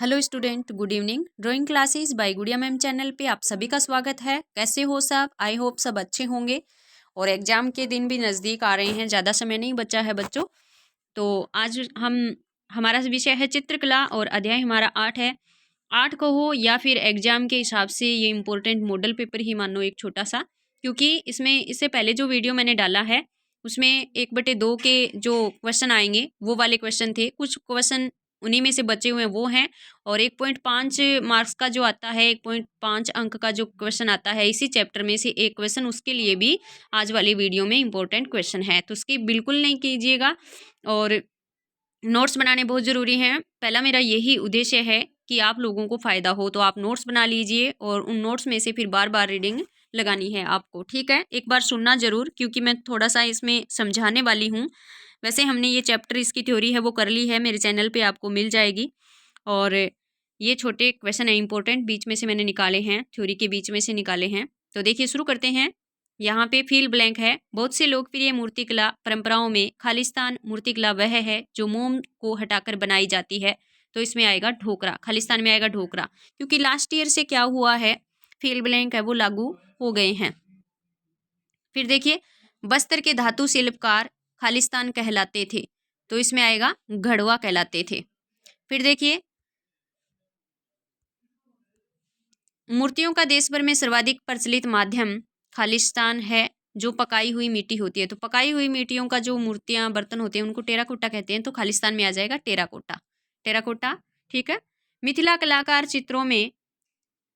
Hello student, good evening. Drawing classes bye गुड़िया ma'am channel पे आप सभी का स्वागत है। कैसे हो सब? आई होप सब अच्छे होंगे। और एग्जाम के दिन भी नज़दीक आ रहे हैं, ज़्यादा समय नहीं बचा है बच्चों। तो आज हमारा विषय है चित्रकला और अध्याय हमारा 8 है। 8 को हो या फिर एग्जाम के हिसाब से ये इम्पोर्टेंट मॉडल पेपर ही मानो एक छोटा सा, क्योंकि इसमें इससे पहले जो वीडियो मैंने डाला है उसमें 1/2 के जो क्वेश्चन आएंगे वो वाले क्वेश्चन थे। कुछ क्वेश्चन उन्हीं में से बचे हुए वो हैं। और 1.5 मार्क्स का जो आता है, 1.5 अंक का जो क्वेश्चन आता है इसी चैप्टर में से एक क्वेश्चन, उसके लिए भी आज वाली वीडियो में इंपॉर्टेंट क्वेश्चन है, तो उसकी बिल्कुल नहीं कीजिएगा। और नोट्स बनाने बहुत ज़रूरी हैं। पहला मेरा यही उद्देश्य है कि आप लोगों को फ़ायदा हो, तो आप नोट्स बना लीजिए और उन नोट्स में से फिर बार बार रीडिंग लगानी है आपको। ठीक है, एक बार सुनना ज़रूर, क्योंकि मैं थोड़ा सा इसमें समझाने वाली हूँ। वैसे हमने ये चैप्टर, इसकी थ्योरी है वो कर ली है, मेरे चैनल पे आपको मिल जाएगी। और ये छोटे क्वेश्चन है इंपॉर्टेंट, बीच में से मैंने निकाले हैं, थ्योरी के बीच में से निकाले हैं। तो देखिए शुरू करते हैं। यहाँ पे फिल ब्लैंक है। बहुत से लोकप्रिय मूर्तिकला परंपराओं में खालिस्तान मूर्तिकला वह है जो मोम को हटाकर बनाई जाती है। तो इसमें आएगा ढोकरा, खालिस्तान में आएगा ढोकरा, क्योंकि लास्ट ईयर से क्या हुआ है, फिल ब्लैंक है वो लागू हो गए हैं। फिर देखिए, बस्तर के धातु शिल्पकार खालिस्तान कहलाते थे, तो इसमें आएगा गढ़वा कहलाते थे। फिर देखिए, मूर्तियों का देश भर में सर्वाधिक प्रचलित माध्यम खालिस्तान है, जो पकाई हुई मिट्टी होती है। तो पकाई हुई मिट्टियों का जो मूर्तियां बर्तन होते हैं उनको टेराकोटा कहते हैं, तो खालिस्तान में आ जाएगा टेराकोटा। टेराकोटा, ठीक है। मिथिला कलाकार चित्रों में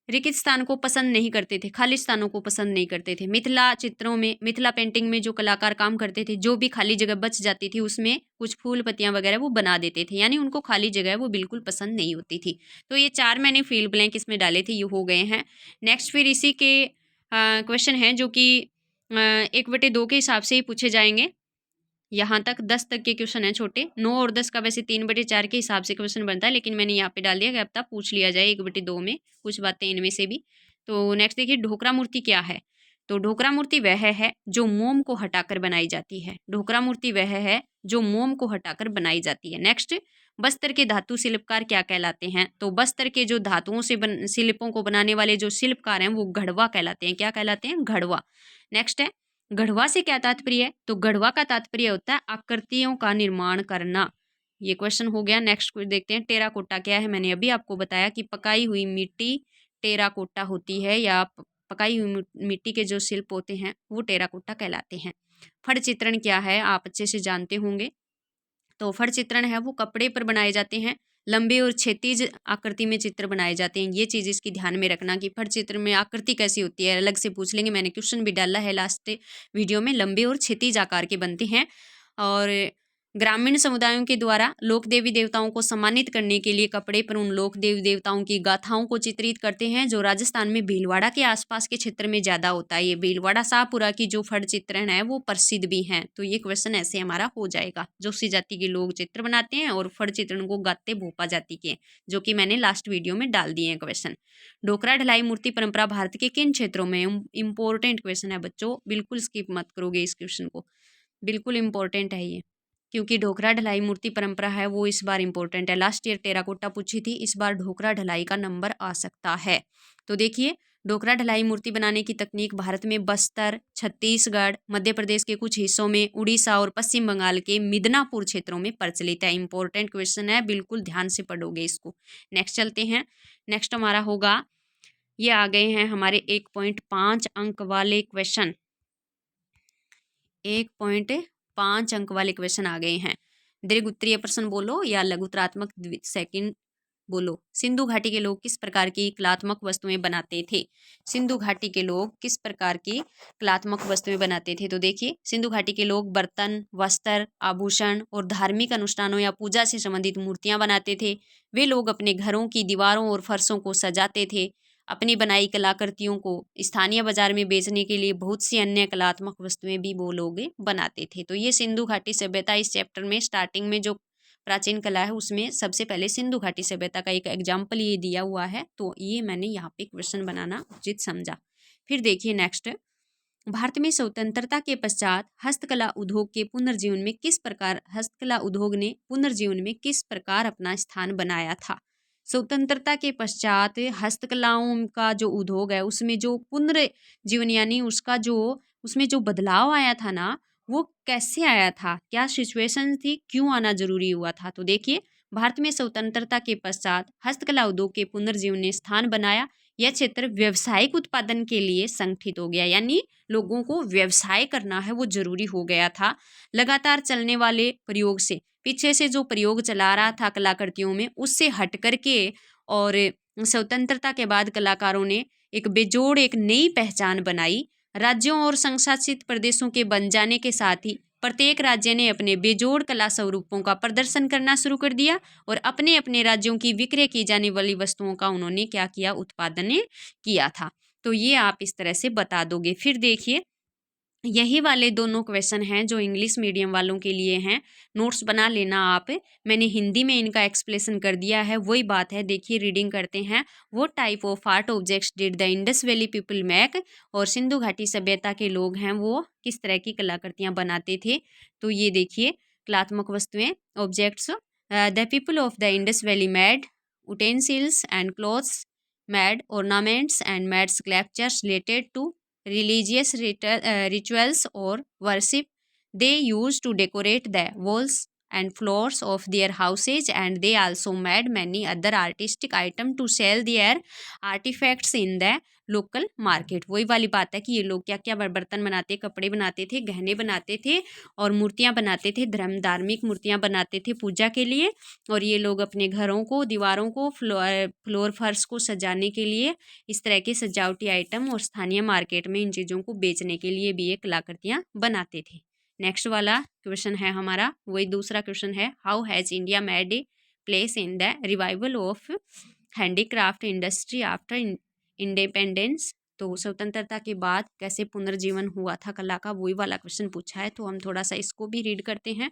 रिक्त स्थान को पसंद नहीं करते थे, खाली स्थानों को पसंद नहीं करते थे। मिथिला चित्रों में, मिथिला पेंटिंग में जो कलाकार काम करते थे, जो भी खाली जगह बच जाती थी उसमें कुछ फूल पत्तियां वगैरह वो बना देते थे, यानी उनको खाली जगह वो बिल्कुल पसंद नहीं होती थी। तो ये 4 मैंने फील ब्लैंक इसमें डाले थे, ये हो गए हैं। नेक्स्ट फिर इसी के क्वेश्चन हैं जो कि 1/2 के हिसाब से ही पूछे जाएंगे। यहाँ तक 10 तक के क्वेश्चन हैं छोटे। 9 और 10 का वैसे 3/4 के हिसाब से क्वेश्चन बनता है, लेकिन मैंने यहाँ पे डाल दिया कि अब तक पूछ लिया जाए 1/2 में कुछ बातें इनमें से भी। तो नेक्स्ट देखिए, ढोकरा मूर्ति क्या है? तो ढोकरा मूर्ति वह है जो मोम को हटाकर बनाई जाती है। ढोकरा मूर्ति वह है जो मोम को हटाकर बनाई जाती है। नेक्स्ट, बस्तर के धातु शिल्पकार क्या कहलाते हैं? तो बस्तर के जो धातुओं से शिल्पों को बनाने वाले जो शिल्पकार हैं वो गढ़वा कहलाते हैं। क्या कहलाते हैं? गढ़वा। नेक्स्ट है, गढ़वा से क्या तात्पर्य है? तो गढ़वा का तात्पर्य होता है आकृतियों का निर्माण करना। ये क्वेश्चन हो गया। नेक्स्ट क्वेश्चन देखते हैं, टेराकोटा क्या है? मैंने अभी आपको बताया कि पकाई हुई मिट्टी टेराकोटा होती है, या पकाई हुई मिट्टी के जो शिल्प होते हैं वो टेराकोटा कहलाते हैं। फड़ चित्रण क्या है? आप अच्छे से जानते होंगे। तो फड़ चित्रण है वो कपड़े पर बनाए जाते हैं, लंबे और क्षैतिज आकृति में चित्र बनाए जाते हैं। ये चीज़ इसकी ध्यान में रखना कि फड़ चित्र में आकृति कैसी होती है, अलग से पूछ लेंगे। मैंने क्वेश्चन भी डाला है लास्ट वीडियो में, लंबे और क्षैतिज आकार के बनते हैं। और ग्रामीण समुदायों के द्वारा लोक देवी देवताओं को सम्मानित करने के लिए कपड़े पर उन लोक देवी देवताओं की गाथाओं को चित्रित करते हैं, जो राजस्थान में भीलवाड़ा के आसपास के क्षेत्र में ज़्यादा होता है। ये भीलवाड़ा शाहपुरा की जो फड़ चित्रण है वो प्रसिद्ध भी हैं। तो ये क्वेश्चन ऐसे हमारा हो जाएगा। जोशी जाति के लोग चित्र बनाते हैं और फड़ चित्रण को गाते भोपा जाति के, जो कि मैंने लास्ट वीडियो में डाल दिए हैं क्वेश्चन। डोकरा ढलाई मूर्ति परंपरा भारत के किन क्षेत्रों में? इंपॉर्टेंट क्वेश्चन है बच्चों, बिल्कुल स्किप मत करोगे इस क्वेश्चन को, बिल्कुल इंपॉर्टेंट है ये, क्योंकि ढोकरा ढलाई मूर्ति परंपरा है वो इस बार इंपॉर्टेंट है। लास्ट ईयर टेराकोटा पूछी थी, इस बार ढोकरा ढलाई का नंबर आ सकता है। तो देखिए, ढोकरा ढलाई मूर्ति बनाने की तकनीक भारत में बस्तर, छत्तीसगढ़, मध्य प्रदेश के कुछ हिस्सों में, उड़ीसा और पश्चिम बंगाल के मिदनापुर क्षेत्रों में प्रचलित है। इंपॉर्टेंट क्वेश्चन है, बिल्कुल ध्यान से पढ़ोगे इसको। नेक्स्ट चलते हैं। नेक्स्ट हमारा होगा, ये आ गए हैं हमारे 1.5 अंक वाले क्वेश्चन। 1.5 अंक वाले क्वेश्चन आ गए हैं। दीर्घ उत्तरीय प्रश्न बोलो या लघुतरात्मक सेकंड बोलो। सिंधु घाटी के लोग किस प्रकार की कलात्मक वस्तुएं बनाते थे? सिंधु घाटी के लोग किस प्रकार की कलात्मक वस्तुएं बनाते थे? तो देखिए, सिंधु घाटी के लोग बर्तन, वस्त्र, आभूषण और धार्मिक अनुष्ठानों या पूजा से संबंधित मूर्तियां बनाते थे। वे लोग अपने घरों की दीवारों और फर्शों को सजाते थे। अपनी बनाई कलाकृतियों को स्थानीय बाजार में बेचने के लिए बहुत सी अन्य कलात्मक वस्तुएं भी वो लोग बनाते थे। तो ये सिंधु घाटी सभ्यता इस चैप्टर में स्टार्टिंग में जो प्राचीन कला है उसमें सबसे पहले सिंधु घाटी सभ्यता का एक एग्जाम्पल ये दिया हुआ है, तो ये मैंने यहाँ पे क्वेश्चन बनाना उचित समझा। फिर देखिए नेक्स्ट, भारत में स्वतंत्रता के पश्चात हस्तकला उद्योग के पुनर्जीवन में किस प्रकार, हस्तकला उद्योग ने पुनर्जीवन में किस प्रकार अपना स्थान बनाया था? स्वतंत्रता के पश्चात हस्तकलाओं का जो उद्योग है उसमें जो पुनर्जीवन यानी उसमें जो बदलाव आया था ना, वो कैसे आया था, क्या सिचुएशन थी, क्यों आना जरूरी हुआ था। तो देखिए, भारत में स्वतंत्रता के पश्चात हस्तकला उद्योग के पुनर्जीवन ने स्थान बनाया। यह क्षेत्र व्यावसायिक उत्पादन के लिए संगठित हो गया, यानी लोगों को व्यवसाय करना है वो जरूरी हो गया था। लगातार चलने वाले प्रयोग से, पीछे से जो प्रयोग चला रहा था कलाकृतियों में, उससे हट करके और स्वतंत्रता के बाद कलाकारों ने एक बेजोड़ एक नई पहचान बनाई। राज्यों और संघ शासित प्रदेशों के बन जाने के साथ ही प्रत्येक राज्य ने अपने बेजोड़ कला स्वरूपों का प्रदर्शन करना शुरू कर दिया और अपने अपने राज्यों की विक्रय की जाने वाली वस्तुओं का उन्होंने क्या किया, उत्पादन किया था। तो ये आप इस तरह से बता दोगे। फिर देखिए, यही वाले दोनों क्वेश्चन हैं जो इंग्लिश मीडियम वालों के लिए हैं, नोट्स बना लेना आप। मैंने हिंदी में इनका एक्सप्लेनेशन कर दिया है, वही बात है। देखिए, रीडिंग करते हैं। वो type of art objects did the Indus valley people make, और सिंधु घाटी सभ्यता के लोग हैं वो किस तरह की कलाकृतियाँ बनाते थे। तो ये देखिए, कलात्मक वस्तुएं, objects, the people of the Indus valley made utensils and clothes, made ornaments and made sculptures related to religious rituals or worship. They used to decorate the walls and floors of their houses, and they also made many other artistic items to sell their artifacts in the local market. वही वाली बात है कि ये लोग क्या क्या बर्तन बनाते, कपड़े बनाते थे, गहने बनाते थे और मूर्तियाँ बनाते थे, धार्मिक मूर्तियाँ बनाते थे पूजा के लिए। और ये लोग अपने घरों को, दीवारों को, फ्लोर फर्श को सजाने के लिए इस तरह के सजावटी आइटम और स्थानीय मार्केट में इन चीज़ों को बेचने के लिए भी ये कलाकृतियाँ बनाते थे। नेक्स्ट वाला क्वेश्चन है हमारा, वही दूसरा क्वेश्चन है, how has India made a place in the revival of handicraft industry after independence. तो स्वतंत्रता के बाद कैसे पुनर्जीवन हुआ था कला का, वही वाला क्वेश्चन पूछा है। तो हम थोड़ा सा इसको भी रीड करते हैं।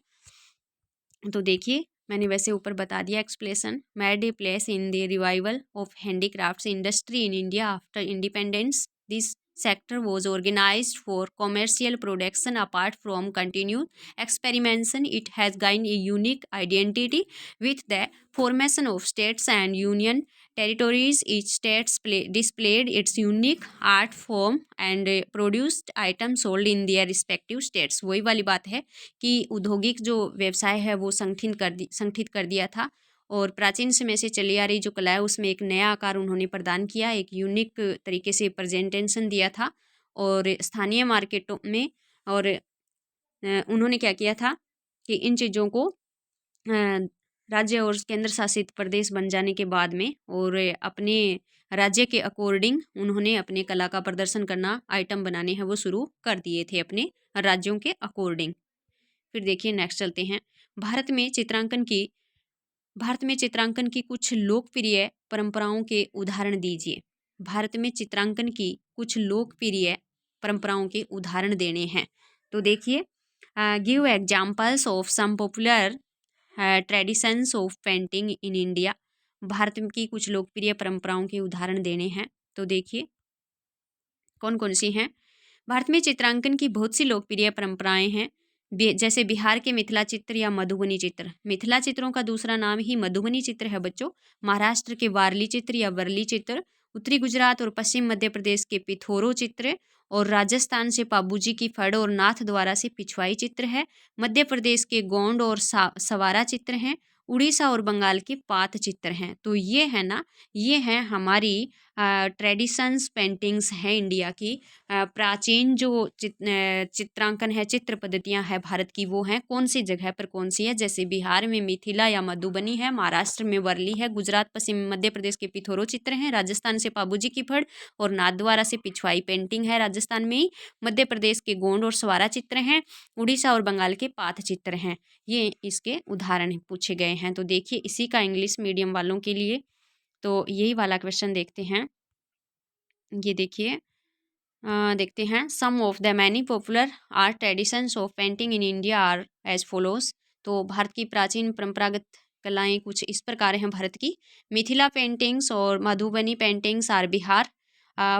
तो देखिए, मैंने वैसे ऊपर बता दिया explanation. Made a place in the revival of handicrafts industry in India after independence. This sector was organized for commercial production. Apart from continued experimentation, it has gained a unique identity with the formation of states and union territories. Each state displayed its unique art form and produced items sold in their respective states. वही वाली बात है कि औद्योगिक जो व्यवसाय है वो संगठित कर दिया था, और प्राचीन समय से चली आ रही जो कला है उसमें एक नया आकार उन्होंने प्रदान किया, एक यूनिक तरीके से प्रेजेंटेशन दिया था। और स्थानीय मार्केटों में और उन्होंने क्या किया था कि इन चीज़ों को राज्य और केंद्र शासित प्रदेश बन जाने के बाद में और अपने राज्य के अकॉर्डिंग उन्होंने अपने कला का प्रदर्शन करना, आइटम बनाने हैं वो शुरू कर दिए थे अपने राज्यों के अकॉर्डिंग। फिर देखिए, नेक्स्ट चलते हैं। भारत में चित्रांकन की कुछ लोकप्रिय परंपराओं के उदाहरण दीजिए। भारत में चित्रांकन की कुछ लोकप्रिय परंपराओं के उदाहरण देने हैं। तो देखिए, give examples of some popular traditions of painting in India. Bharat की कुछ लोकप्रिय परंपराओं के उदाहरण देने हैं। तो देखिए, कौन कौन सी हैं। भारत में चित्रांकन की बहुत सी लोकप्रिय परंपराएं हैं, जैसे बिहार के मिथिला चित्र या मधुबनी चित्र। मिथिला चित्रों का दूसरा नाम ही मधुबनी चित्र है बच्चों। महाराष्ट्र के वारली चित्र या वर्ली चित्र, उत्तरी गुजरात और पश्चिम मध्य प्रदेश के पिथौरो चित्र, और राजस्थान से पाबूजी की फड़ और नाथ द्वारा से पिछवाई चित्र है। मध्य प्रदेश के गोंड और सवारा चित्र हैं। उड़ीसा और बंगाल के पात चित्र हैं। तो ये है ना, ये हैं हमारी ट्रेडिशंस पेंटिंग्स हैं इंडिया की। प्राचीन जो चित्रांकन है, चित्र पद्धतियाँ हैं भारत की, वो हैं कौन सी जगह पर कौन सी है। जैसे बिहार में मिथिला या मधुबनी है, महाराष्ट्र में वर्ली है, गुजरात पश्चिम मध्य प्रदेश के पिथौरो चित्र हैं, राजस्थान से पाबूजी की फड़ और नाथद्वारा से पिछवाई पेंटिंग है राजस्थान में ही, मध्य प्रदेश के गोंड और सवारा चित्र हैं, उड़ीसा और बंगाल के पात चित्र हैं। ये इसके उदाहरण पूछे गए हैं। तो देखिए, इसी का इंग्लिश मीडियम वालों के लिए तो यही वाला क्वेश्चन देखते हैं। ये देखिए, देखते हैं। Some of the many popular art traditions of painting in India are as follows. तो भारत की प्राचीन परंपरागत कलाएं कुछ इस प्रकार हैं भारत की। मिथिला पेंटिंग्स और Madhubani paintings are Bihar,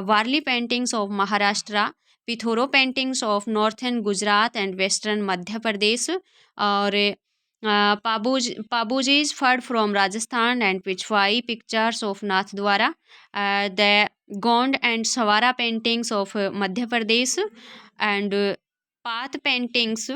Warli paintings of Maharashtra, Pithoro paintings of northern Gujarat and western Madhya Pradesh, और Pabuji's Fud from Rajasthan and Pichwai pictures of Nathdwara, the Gond and Sawara paintings of Madhya Pradesh, and path paintings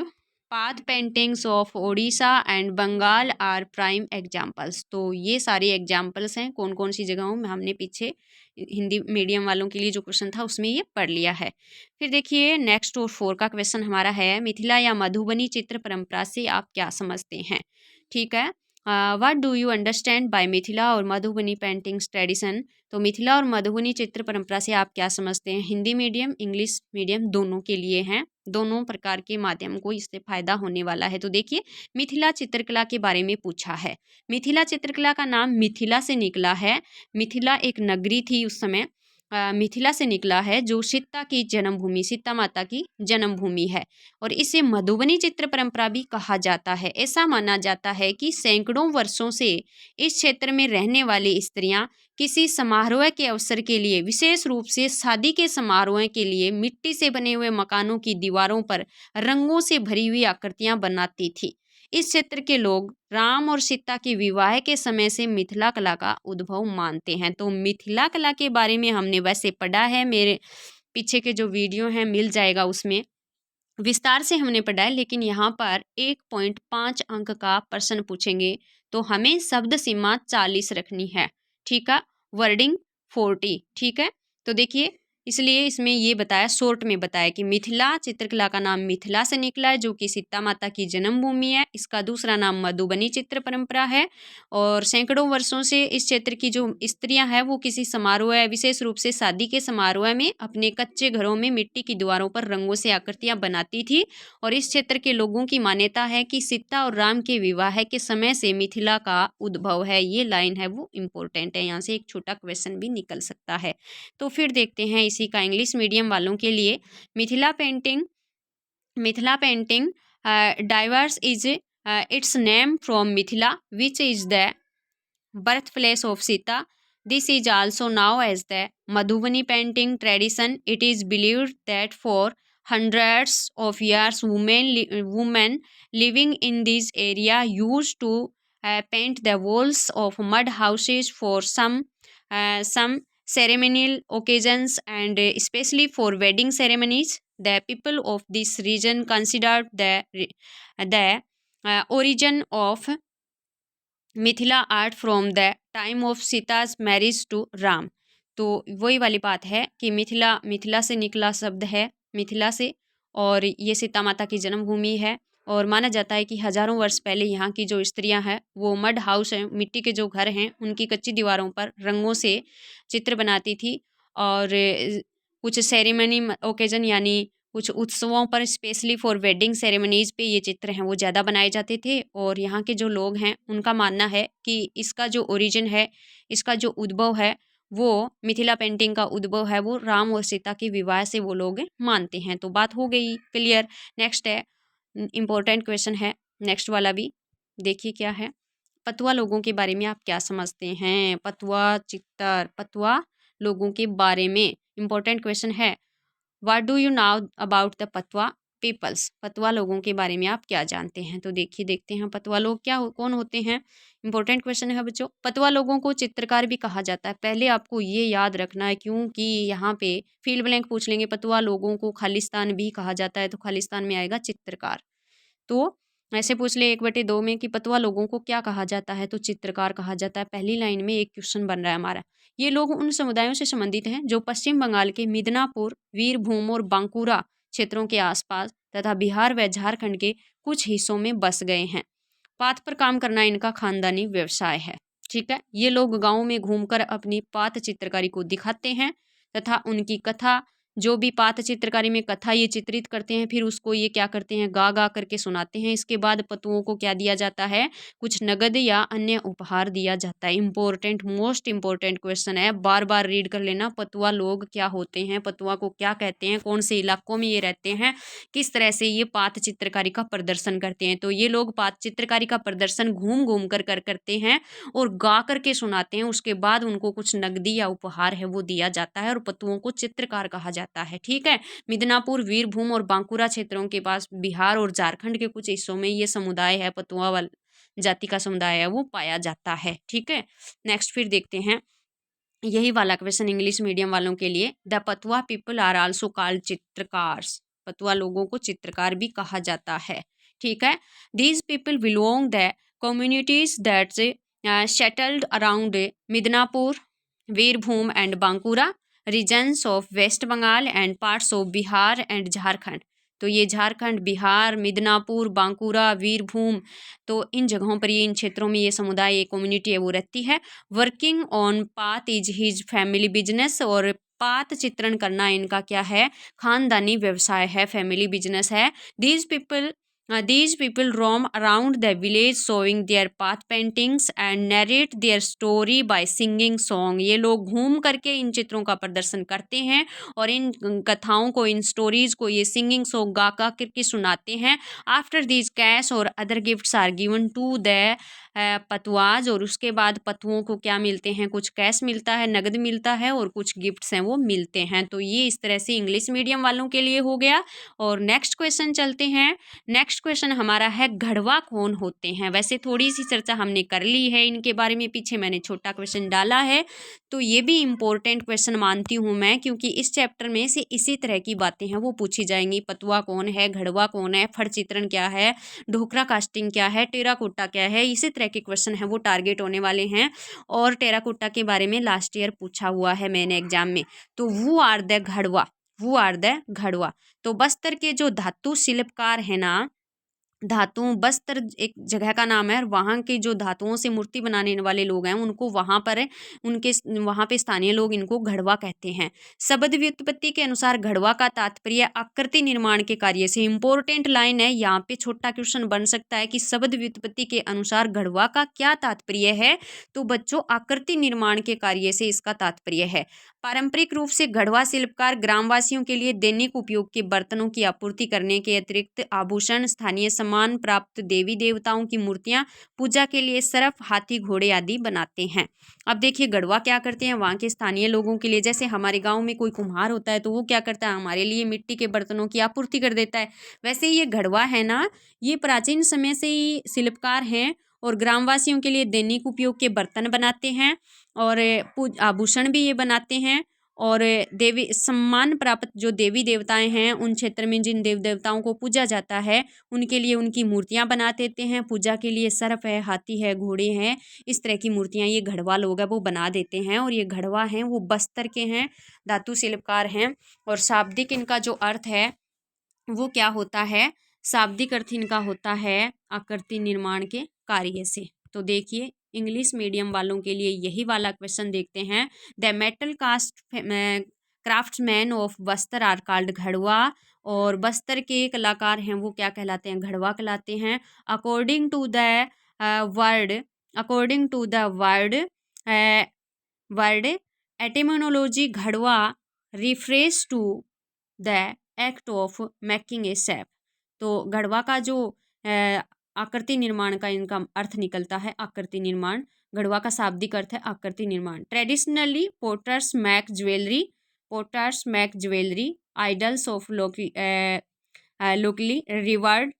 path paintings of Odisha and Bengal are prime examples। तो ये सारे examples हैं कौन कौन सी जगहों में, हमने पीछे हिंदी मीडियम वालों के लिए जो क्वेश्चन था उसमें ये पढ़ लिया है। फिर देखिए नेक्स्ट और 4 का क्वेश्चन हमारा है, मिथिला या मधुबनी चित्र परंपरा से आप क्या समझते हैं। ठीक है, what do you understand by Mithila और मधुबनी पेंटिंग्स ट्रेडिशन। तो मिथिला और मधुबनी चित्र परंपरा से आप क्या समझते हैं। हिंदी मीडियम इंग्लिश मीडियम दोनों के लिए हैं, दोनों प्रकार के माध्यम को इससे फायदा होने वाला है। तो देखिए मिथिला चित्रकला के बारे में पूछा है। मिथिला चित्रकला का नाम मिथिला से निकला है। मिथिला एक नगरी थी उस समय, मिथिला से निकला है जो सीता की जन्मभूमि, सीता माता की जन्मभूमि है। और इसे मधुबनी चित्र परंपरा भी कहा जाता है। ऐसा माना जाता है कि सैकड़ों वर्षों से इस क्षेत्र में रहने वाली स्त्रियां किसी समारोह के अवसर के लिए, विशेष रूप से शादी के समारोह के लिए, मिट्टी से बने हुए मकानों की दीवारों पर रंगों से भरी हुई आकृतियां बनाती थी। इस क्षेत्र के लोग राम और सीता के विवाह के समय से मिथिला कला का उद्भव मानते हैं। तो मिथिला कला के बारे में हमने वैसे पढ़ा है, मेरे पीछे के जो वीडियो हैं मिल जाएगा, उसमें विस्तार से हमने पढ़ा है। लेकिन यहाँ पर 1.5 अंक का प्रश्न पूछेंगे तो हमें शब्द सीमा 40 रखनी है। ठीक है, वर्डिंग 40। ठीक है, तो देखिए इसलिए इसमें ये बताया, शॉर्ट में बताया कि मिथिला चित्रकला का नाम मिथिला से निकला है जो कि सीता माता की जन्मभूमि है। इसका दूसरा नाम मधुबनी चित्र परंपरा है। और सैकड़ों वर्षों से इस क्षेत्र की जो स्त्रियां हैं वो किसी समारोह है, विशेष रूप से शादी के समारोह में, अपने कच्चे घरों में मिट्टी की दीवारों पर रंगों से आकृतियां बनाती थी। और इस क्षेत्र के लोगों की मान्यता है कि सीता और राम के विवाह के समय से मिथिला का उद्भव है। ये लाइन है वो इम्पोर्टेंट है, यहाँ से एक छोटा क्वेश्चन भी निकल सकता है। तो फिर देखते हैं इसी का इंग्लिश मीडियम वालों के लिए। Mithila painting diverse is it's name from Mithila which is the birthplace of Sita. This is also now as the Madhubani painting tradition. It is believed that for hundreds of years, women living in this area used to paint the walls of mud houses for some ceremonial occasions and especially for wedding ceremonies. The people of this region considered the origin of Mithila art from the time of Sita's marriage to Ram. तो वही वाली बात है कि मिथिला से निकला शब्द है, मिथिला से, और ये सीता माता की जन्मभूमि है। और माना जाता है कि हजारों वर्ष पहले यहाँ की जो स्त्रियां हैं वो मड हाउस हैं, मिट्टी के जो घर हैं उनकी कच्ची दीवारों पर रंगों से चित्र बनाती थी। और कुछ सेरेमनी ओकेजन यानी कुछ उत्सवों पर, स्पेशली फॉर वेडिंग सेरेमनीज़ पे ये चित्र हैं वो ज़्यादा बनाए जाते थे। और यहाँ के जो लोग हैं उनका मानना है कि इसका जो ओरिजिन है, इसका जो उद्भव है, वो मिथिला पेंटिंग का उद्भव है वो राम और सीता के विवाह से वो लोग मानते हैं। तो बात हो गई क्लियर। नेक्स्ट है, इम्पोर्टेंट क्वेश्चन है नेक्स्ट वाला भी, देखिए क्या है। पतुआ लोगों के बारे में आप क्या समझते हैं। पतुआ लोगों के बारे में इम्पोर्टेंट क्वेश्चन है। What do you know about the Patwa peoples. Patwa लोगों के बारे में आप क्या जानते हैं। तो देखिए देखते हैं पतवा लोग कौन होते हैं। इंपॉर्टेंट क्वेश्चन है बच्चों। पतवा लोगों को चित्रकार भी कहा जाता है। पहले आपको ये याद रखना है क्योंकि यहाँ पे फील्ड ब्लैंक पूछ लेंगे। पतवा लोगों को खालिस्तान भी कहा जाता है, तो खालिस्तान में आएगा चित्रकार। तो ऐसे पूछ ले 1/2 में कि पतवा लोगों को क्या कहा जाता है, तो चित्रकार कहा जाता है। पहली लाइन में एक क्वेश्चन बन रहा है हमारा। ये लोग उन समुदायों से संबंधित हैं जो पश्चिम बंगाल के मिदनापुर, वीरभूम और बांकुरा क्षेत्रों के आसपास तथा बिहार व झारखंड के कुछ हिस्सों में बस गए हैं। पात पर काम करना इनका खानदानी व्यवसाय है। ठीक है, ये लोग गाँव में घूमकर अपनी पात चित्रकारी को दिखाते हैं तथा उनकी कथा, जो भी पात चित्रकारी में कथा ये चित्रित करते हैं, फिर उसको ये क्या करते हैं, गा गा करके सुनाते हैं। इसके बाद पतुओं को क्या दिया जाता है, कुछ नगद या अन्य उपहार दिया जाता है। इम्पोर्टेंट, मोस्ट इम्पोर्टेंट क्वेश्चन है, बार बार रीड कर लेना। पतुआ लोग क्या होते हैं, पतुआ को क्या कहते हैं, कौन से इलाकों में ये रहते हैं, किस तरह से ये पात चित्रकारी का प्रदर्शन करते हैं। तो ये लोग पात चित्रकारी का प्रदर्शन घूम घूम कर करते हैं और गा करके सुनाते हैं। उसके बाद उनको कुछ नगदी या उपहार है वो दिया जाता है और पतुओं को चित्रकार कहा जाता है। ठीक है, मिदनापुर, वीरभूम और बांकुरा क्षेत्रों के पास बिहार और झारखंड के कुछ हिस्सों में ये समुदाय है, पतुआ वाल जाति का समुदाय है वो पाया जाता है। ठीक है, नेक्स्ट फिर देखते हैं यही वाला क्वेश्चन इंग्लिश मीडियम वालों के लिए। The Patua people are also called chitrakars, Patua लोगों को चित्रकार भी कहा जाता है। ठीक है, these people belong the communities that settled around Midnapore, Birbhum and Bankura regions of west Bengal and parts of Bihar and Jharkhand. तो ये झारखंड, बिहार, मिदनापुर, बांकुरा, वीरभूम, तो इन जगहों पर ये इन क्षेत्रों में ये समुदाय, ये कम्युनिटी है वो रहती है। वर्किंग ऑन पात इज हिज फैमिली बिजनेस, और पात चित्रण करना इनका क्या है, खानदानी व्यवसाय है, फैमिली बिजनेस है। These people roam around the village showing their path paintings and narrate their story by singing song। ये लोग घूम करके इन चित्रों का प्रदर्शन करते हैं और इन कथाओं को, इन स्टोरीज को ये सिंगिंग सॉन्ग गा गा करके सुनाते हैं। आफ्टर दीज कैश और other gifts are given to the Patwas, और उसके बाद पतुओं को क्या मिलते हैं, कुछ कैश मिलता है, नगद मिलता है और कुछ गिफ्ट्स हैं वो मिलते हैं। तो ये इस तरह से इंग्लिश मीडियम वालों के लिए हो गया। और नेक्स्ट क्वेश्चन चलते हैं। नेक्स्ट क्वेश्चन हमारा है घड़वा कौन होते हैं। वैसे थोड़ी सी चर्चा हमने कर ली है इनके बारे में, पीछे मैंने छोटा क्वेश्चन डाला है, तो ये भी इम्पोर्टेंट क्वेश्चन मानती हूँ मैं, क्योंकि इस चैप्टर में से इसी तरह की बातें हैं वो पूछी जाएंगी। पतुआ कौन है, घड़वा कौन है, फड़ चित्रण क्या है, ढोकरा कास्टिंग क्या है, टेराकोटा क्या है, इसी तरह के क्वेश्चन हैं वो टारगेट होने वाले हैं। और टेराकोटा के बारे में लास्ट ईयर पूछा हुआ है मैंने एग्जाम में। तो वो आर द घड़वा, वो आर द घड़वा। तो बस्तर के जो धातु शिल्पकार है ना, धातु बस्तर एक जगह का नाम है, और वहाँ के जो धातुओं से मूर्ति बनाने वाले लोग हैं उनको वहाँ पर उनके वहाँ पे स्थानीय लोग इनको घड़वा कहते हैं। शब्द व्युत्पत्ति के अनुसार घड़वा का तात्पर्य आकृति निर्माण के कार्य से। इंपॉर्टेंट लाइन है यहाँ पे, छोटा क्वेश्चन बन सकता है कि शब्द व्युत्पत्ति के अनुसार घड़वा का क्या तात्पर्य है। तो बच्चों आकृति निर्माण के कार्य से इसका तात्पर्य है। पारंपरिक रूप से घड़वा शिल्पकार ग्रामवासियों के लिए दैनिक उपयोग के बर्तनों की आपूर्ति करने के अतिरिक्त आभूषण, स्थानीय सम्मान प्राप्त देवी देवताओं की मूर्तियां, पूजा के लिए सर्फ, हाथी, घोड़े आदि बनाते हैं। अब देखिए घड़वा क्या करते हैं, वहाँ के स्थानीय लोगों के लिए, जैसे हमारे गांव में कोई कुम्हार होता है तो वो क्या करता है, हमारे लिए मिट्टी के बर्तनों की आपूर्ति कर देता है। वैसे ये घड़वा है ना, ये प्राचीन समय से ही शिल्पकार हैं और ग्रामवासियों के लिए दैनिक उपयोग के बर्तन बनाते हैं और आभूषण भी ये बनाते हैं। और देवी सम्मान प्राप्त जो देवी देवताएं हैं, उन क्षेत्र में जिन देव देवताओं को पूजा जाता है उनके लिए उनकी मूर्तियां बना देते हैं। पूजा के लिए सर्फ है, हाथी है, घोड़े हैं, इस तरह की मूर्तियां ये घड़वा लोग हैं वो बना देते हैं। और ये घड़वा हैं वो बस्तर के हैं, धातु शिल्पकार हैं। और शाब्दिक इनका जो अर्थ है वो क्या होता है, शाब्दिक अर्थ इनका होता है आकृति निर्माण के कार्य से। तो देखिए इंग्लिश मीडियम वालों के लिए यही वाला क्वेश्चन देखते हैं। The metal cast craftsman of Bastar are called Ghadwa, और बस्तर के कलाकार हैं वो क्या कहलाते हैं, घड़वा कहलाते हैं। According to the word, according to the word एटिमोनोलॉजी, घड़वा refresh to the act of making A shape. तो घड़वा का जो आकृति निर्माण का इनका अर्थ निकलता है, आकृति निर्माण। घड़वा का शाब्दिक अर्थ है आकृति निर्माण। Traditionally potters make jewellery, potters make jewellery, idols of locally revered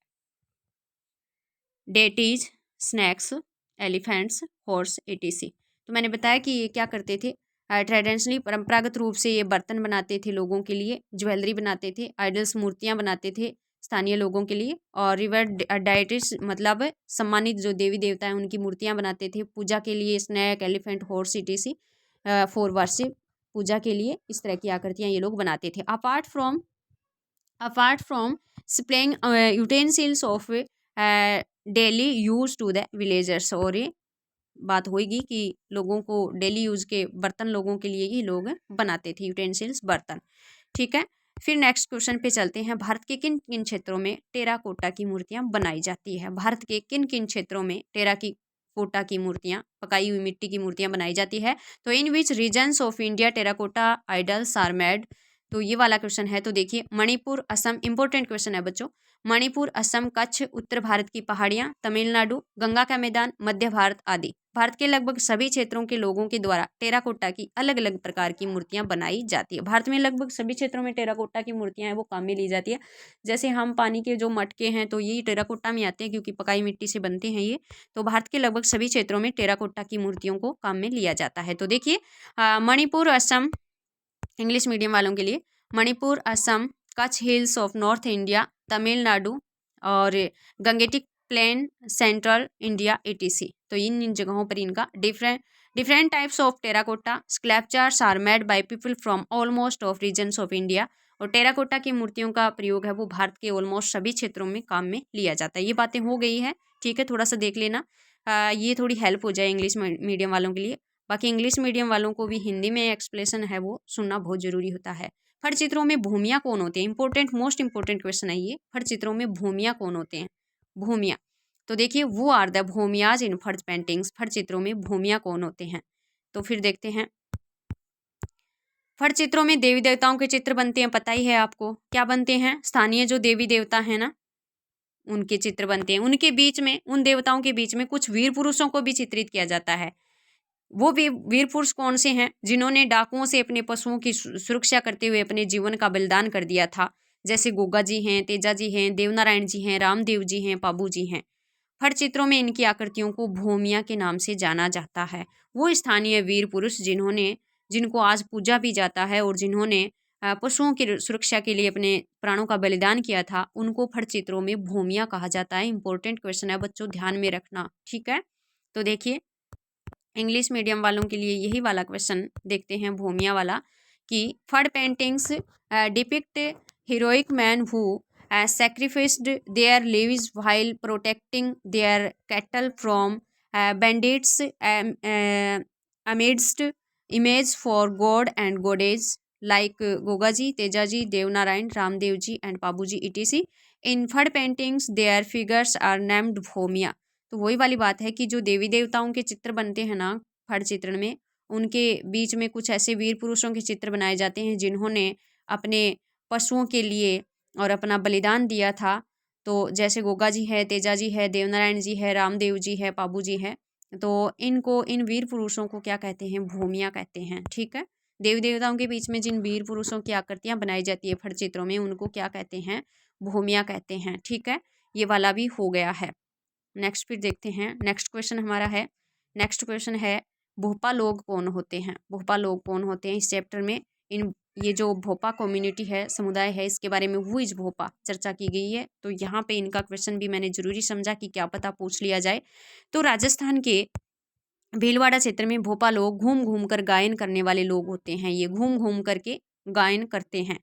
deities, snakes, elephants, horse, etc. तो मैंने बताया कि ये क्या करते थे, ट्रेडिशनली परंपरागत रूप से ये बर्तन बनाते थे लोगों के लिए, ज्वेलरी बनाते थे, आइडल्स मूर्तियाँ बनाते थे स्थानीय लोगों के लिए, और रिवर डाइटिस मतलब सम्मानित जो देवी देवता हैं उनकी मूर्तियाँ बनाते थे पूजा के लिए, snake, elephant, horse, etc for worship, पूजा के लिए इस तरह की आकृतियाँ ये लोग बनाते थे। Apart from supplying utensils of daily use to the villagers, और ये बात होगी कि लोगों को डेली यूज के बर्तन लोगों के लिए ही लोग बनाते थे, यूटेंसिल्स बर्तन। ठीक है, फिर नेक्स्ट क्वेश्चन पे चलते हैं। भारत के किन किन क्षेत्रों में टेराकोटा की मूर्तियां बनाई जाती है, भारत के किन किन क्षेत्रों में टेराकोटा की मूर्तियां, पकाई हुई मिट्टी की मूर्तियां बनाई जाती है। तो in which regions of India terracotta idols are made. तो ये वाला क्वेश्चन है। तो देखिए मणिपुर, असम, इंपॉर्टेंट क्वेश्चन है बच्चों। मणिपुर, असम, कच्छ, उत्तर भारत की पहाड़ियाँ, तमिलनाडु, गंगा का मैदान, मध्य भारत आदि। भारत के लगभग सभी क्षेत्रों के लोगों के द्वारा टेराकोटा की अलग अलग प्रकार की मूर्तियां बनाई जाती है। भारत में लगभग सभी क्षेत्रों में टेराकोटा की मूर्तियां हैं वो काम में ली जाती है। जैसे हम पानी के जो मटके हैं तो ये टेराकोटा में आते हैं क्योंकि पकाई मिट्टी से बनते हैं ये। तो भारत के लगभग सभी क्षेत्रों में टेराकोटा की मूर्तियों को काम में लिया जाता है। तो देखिए मणिपुर, असम, इंग्लिश मीडियम वालों के लिए Manipur, Assam, Kutch hills of north India, Tamil Nadu और gangetic plain, central India etc. तो इन जगहों पर इनका different types of terracotta sculptures are made by people from almost of regions of India. और टेराकोटा की मूर्तियों का प्रयोग है वो भारत के ऑलमोस्ट सभी क्षेत्रों में काम में लिया जाता है। ये बातें हो गई है, ठीक है, थोड़ा सा देख लेना, ये थोड़ी हेल्प हो जाए इंग्लिश मीडियम वालों के लिए। बाकी इंग्लिश मीडियम वालों को भी हिंदी में एक्सप्लेनेशन है वो सुनना बहुत जरूरी होता है। फट चित्रों में भूमिया कौन होते हैं? इंपॉर्टेंट, मोस्ट इंपॉर्टेंट क्वेश्चन है ये। फट चित्रों में भूमिया कौन होते हैं? भूमिया, तो देखिए वो आर द भूमियाज इन फट पेंटिंग्स। फट चित्रों में भूमिया कौन होते हैं? तो फिर देखते हैं। फट चित्रों में देवी देवताओं के चित्र बनते हैं, पता ही है आपको क्या बनते हैं। स्थानीय जो देवी देवता है ना उनके चित्र बनते हैं। उनके बीच में, उन देवताओं के बीच में कुछ वीर पुरुषों को भी चित्रित किया जाता है। वो भी वीर पुरुष कौन से हैं? जिन्होंने डाकुओं से अपने पशुओं की सुरक्षा करते हुए अपने जीवन का बलिदान कर दिया था। जैसे गोगा जी हैं, तेजा जी हैं, देवनारायण जी हैं, रामदेव जी हैं, पाबू जी हैं। फट चित्रों में इनकी आकृतियों को भूमिया के नाम से जाना जाता है। वो स्थानीय वीर पुरुष जिनको आज पूजा भी जाता है और जिन्होंने पशुओं की सुरक्षा के लिए अपने प्राणों का बलिदान किया था, उनको फट चित्रों में भूमिया कहा जाता है। इंपॉर्टेंट क्वेश्चन है बच्चों, ध्यान में रखना, ठीक है। तो देखिए इंग्लिश मीडियम वालों के लिए यही वाला क्वेश्चन देखते हैं, भूमिया वाला, कि Phad paintings depict heroic man who sacrificed their lives while protecting their cattle from bandits amidst image for god and goddess like Gogaji, Tejaji, Devnarayan, Ramdevji and Pabuji etc. In Phad paintings, their figures are named Bhomia. तो वही वाली बात है कि जो देवी देवताओं के चित्र बनते हैं ना फट चित्रण में, उनके बीच में कुछ ऐसे वीर पुरुषों के चित्र बनाए जाते हैं जिन्होंने अपने पशुओं के लिए और अपना बलिदान दिया था। तो जैसे गोगा जी है, तेजा जी है, देवनारायण जी है, रामदेव जी है, पाबू जी है। तो इन वीर पुरुषों को क्या कहते हैं? भूमिया कहते हैं, ठीक है। देवी देवताओं के बीच में जिन वीर पुरुषों की आकृतियां बनाई जाती है फट चित्रों में, उनको क्या कहते हैं? भूमिया कहते हैं, ठीक है। ये वाला भी हो गया है। नेक्स्ट फिर देखते हैं। नेक्स्ट क्वेश्चन हमारा है, नेक्स्ट क्वेश्चन है भोपा लोग कौन होते हैं? भोपा लोग कौन होते हैं? इस चैप्टर में ये जो भोपा कम्युनिटी है, समुदाय है, इसके बारे में हु इज भोपा चर्चा की गई है। तो यहाँ पे इनका क्वेश्चन भी मैंने जरूरी समझा कि क्या पता पूछ लिया जाए। तो राजस्थान के भीलवाड़ा क्षेत्र में भोपा लोग घूम घूम कर गायन करने वाले लोग होते हैं। ये घूम घूम करके गायन करते हैं।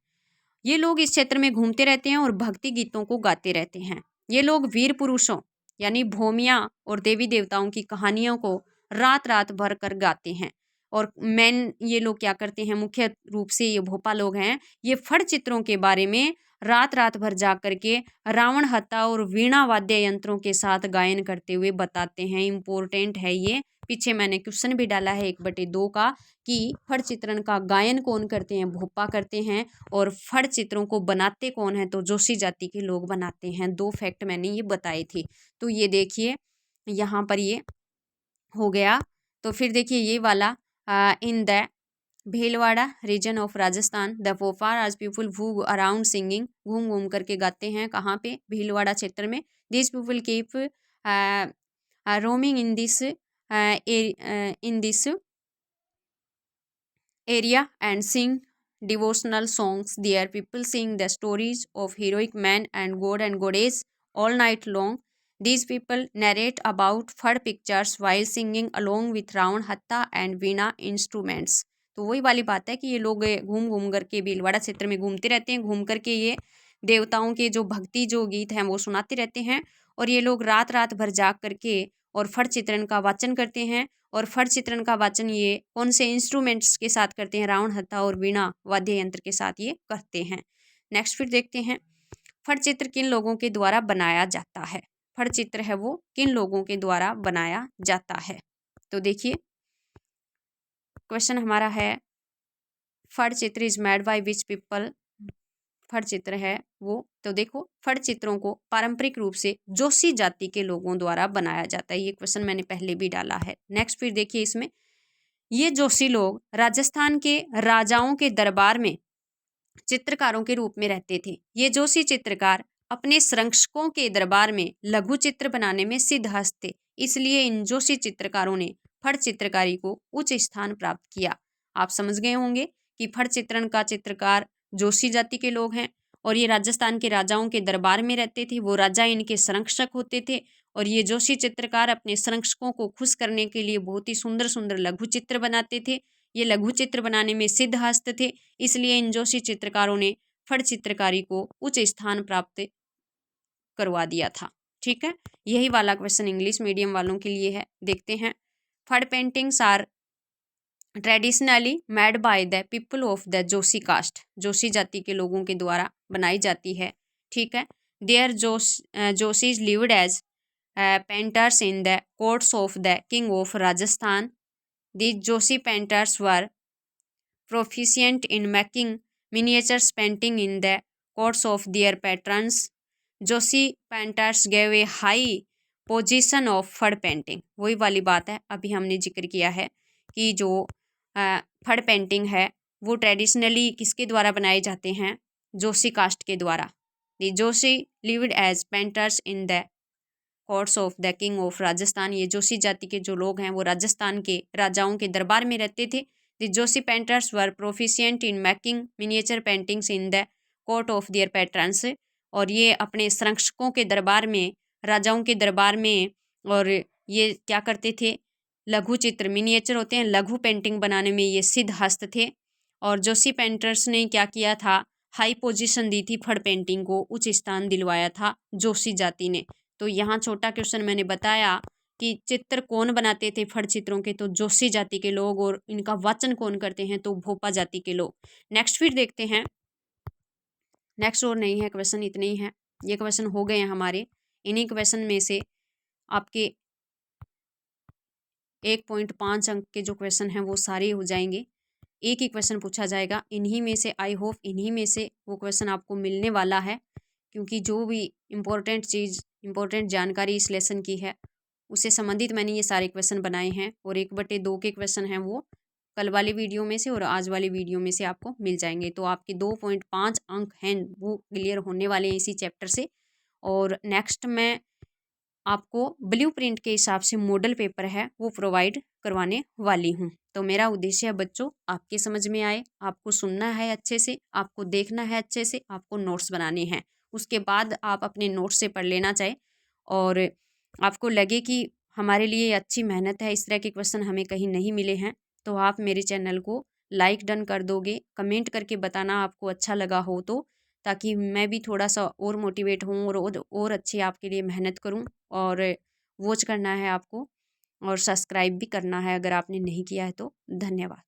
ये लोग इस क्षेत्र में घूमते रहते हैं और भक्ति गीतों को गाते रहते हैं। ये लोग वीर पुरुषों यानी भूमिया और देवी देवताओं की कहानियों को रात रात भर कर गाते हैं। और मेन ये लोग क्या करते हैं? मुख्य रूप से ये भोपा लोग हैं, ये फट चित्रों के बारे में रात रात भर जा करके रावण हत्या और वीणा वाद्य यंत्रों के साथ गायन करते हुए बताते हैं। इम्पोर्टेंट है ये, पीछे मैंने क्वेश्चन भी डाला है 1/2 का, कि फट चित्रण का गायन कौन करते हैं? भोपा करते हैं। और फट चित्रों को बनाते कौन है? तो जोशी जाति के लोग बनाते हैं। 2 फैक्ट मैंने ये बताए थे। तो ये देखिए यहाँ पर ये हो गया। तो फिर देखिए ये वाला, in the Bhilwara region of Rajasthan the Bhopa आज पीपुल हु अराउंड सिंगिंग, घूम घूम करके गाते हैं। कहाँ पे? भीलवाड़ा क्षेत्र में। This people keep roaming in this area and sing devotional songs. There people sing the stories of heroic men and god and goddess all night long. These people narrate about flood pictures while singing along with Ravan hatta and veena instruments. तो वही वाली बात है कि ये लोग घूम घूम करके भीलवाड़ा क्षेत्र में घूमते रहते हैं। घूम करके ये देवताओं के जो भक्ति जो गीत हैं वो सुनाते रहते हैं। और ये लोग रात रात भर जाग करके और फट चित्रण का वाचन करते हैं। और फट चित्रण का वाचन ये कौन से इंस्ट्रूमेंट्स के साथ करते हैं? रावण हत्था और वीणा वाद्य यंत्र के साथ ये करते हैं। नेक्स्ट फिर देखते हैं, फट चित्र किन लोगों के द्वारा बनाया जाता है? फट चित्र है वो किन लोगों के द्वारा बनाया जाता है? तो देखिए क्वेश्चन हमारा है, फट चित्र is made by which people? फट चित्र है वो, तो देखो फट चित्रों को पारंपरिक रूप से जोशी जाति के लोगों द्वारा बनाया जाता है। ये क्वेश्चन मैंने पहले भी डाला है। नेक्स्ट फिर देखिए इसमें, ये जोशी लोग राजस्थान के राजाओं के दरबार में चित्रकारों के रूप में रहते थे। ये जोशी चित्रकार अपने संरक्षकों के दरबार में लघु चित्र बनाने में सिद्धहस्त थे, इसलिए इन जोशी चित्रकारों ने फट चित्रकारी को उच्च स्थान प्राप्त किया। आप समझ गए होंगे कि फट चित्रण का चित्रकार जोशी जाति के लोग हैं और ये राजस्थान के राजाओं के दरबार में रहते थे। वो राजा इनके संरक्षक होते थे और ये जोशी चित्रकार अपने संरक्षकों को खुश करने के लिए बहुत ही सुंदर सुंदर लघु चित्र बनाते थे। ये लघु चित्र बनाने में सिद्धहस्त थे, इसलिए इन जोशी चित्रकारों ने फट चित्रकारी को उच्च स्थान प्राप्त करवा दिया था। ठीक है, यही वाला क्वेश्चन इंग्लिश मीडियम वालों के लिए है। देखते हैं, Phad paintings are traditionally made by the people of the Joshi caste, Joshi जाति के लोगों के द्वारा बनाई जाती है। ठीक है, their Joshis lived as painters in the courts of the king of Rajasthan. These Joshi painters were proficient in making miniatures painting in the courts of their patrons. Joshi painters gave a high position of फड़ painting. वही वाली बात है, अभी हमने जिक्र किया है कि जो फड़ पेंटिंग है वो ट्रेडिशनली किसके द्वारा बनाए जाते हैं, जोशी कास्ट के द्वारा। The Joshi lived as painters in the courts of the king of Rajasthan. ये जोशी जाति के जो लोग हैं वो राजस्थान के राजाओं के दरबार में रहते थे। The Joshi painters were proficient in making miniature paintings in the court of their patrons. और ये अपने संरक्षकों के दरबार में, राजाओं के दरबार में, और ये क्या करते थे, लघु चित्र, मिनिएचर होते हैं, लघु पेंटिंग बनाने में ये सिद्धहस्त थे। और जोशी पेंटर्स ने क्या किया था, हाई पोजीशन दी थी फड़ पेंटिंग को, उच्च स्थान दिलवाया था जोशी जाति ने। तो यहाँ छोटा क्वेश्चन मैंने बताया कि चित्र कौन बनाते थे फड़ चित्रों के, तो जोशी जाति के लोग, और इनका वाचन कौन करते हैं, तो भोपा जाति के लोग। नेक्स्ट फिर देखते हैं, नेक्स्ट और नहीं है क्वेश्चन, इतने ही हैं। ये क्वेश्चन हो गए हैं हमारे। इन्हीं क्वेश्चन में से आपके 1.5 अंक के जो क्वेश्चन हैं वो सारे हो जाएंगे। एक ही क्वेश्चन पूछा जाएगा इन्हीं में से। आई होप इन्हीं में से वो क्वेश्चन आपको मिलने वाला है, क्योंकि जो भी इम्पोर्टेंट चीज़, इम्पोर्टेंट जानकारी इस लेसन की है उससे संबंधित मैंने ये सारे क्वेश्चन बनाए हैं। और 1/2 के क्वेश्चन हैं वो कल वाली वीडियो में से और आज वाली वीडियो में से आपको मिल जाएंगे। तो आपके 2.5 अंक हैं वो क्लियर होने वाले हैं इसी चैप्टर से। और नेक्स्ट मैं आपको ब्लूप्रिंट के हिसाब से मॉडल पेपर है वो प्रोवाइड करवाने वाली हूँ। तो मेरा उद्देश्य है बच्चों आपके समझ में आए, आपको सुनना है अच्छे से, आपको देखना है अच्छे से, आपको नोट्स बनाने हैं। उसके बाद आप अपने नोट्स से पढ़ लेना चाहे और आपको लगे कि हमारे लिए अच्छी मेहनत है, इस तरह के क्वेश्चन हमें कहीं नहीं मिले हैं, तो आप मेरे चैनल को लाइक डन कर दोगे, कमेंट करके बताना आपको अच्छा लगा हो तो, ताकि मैं भी थोड़ा सा और मोटिवेट हूँ और अच्छी आपके लिए मेहनत करूँ। और वॉच करना है आपको और सब्सक्राइब भी करना है अगर आपने नहीं किया है तो। धन्यवाद।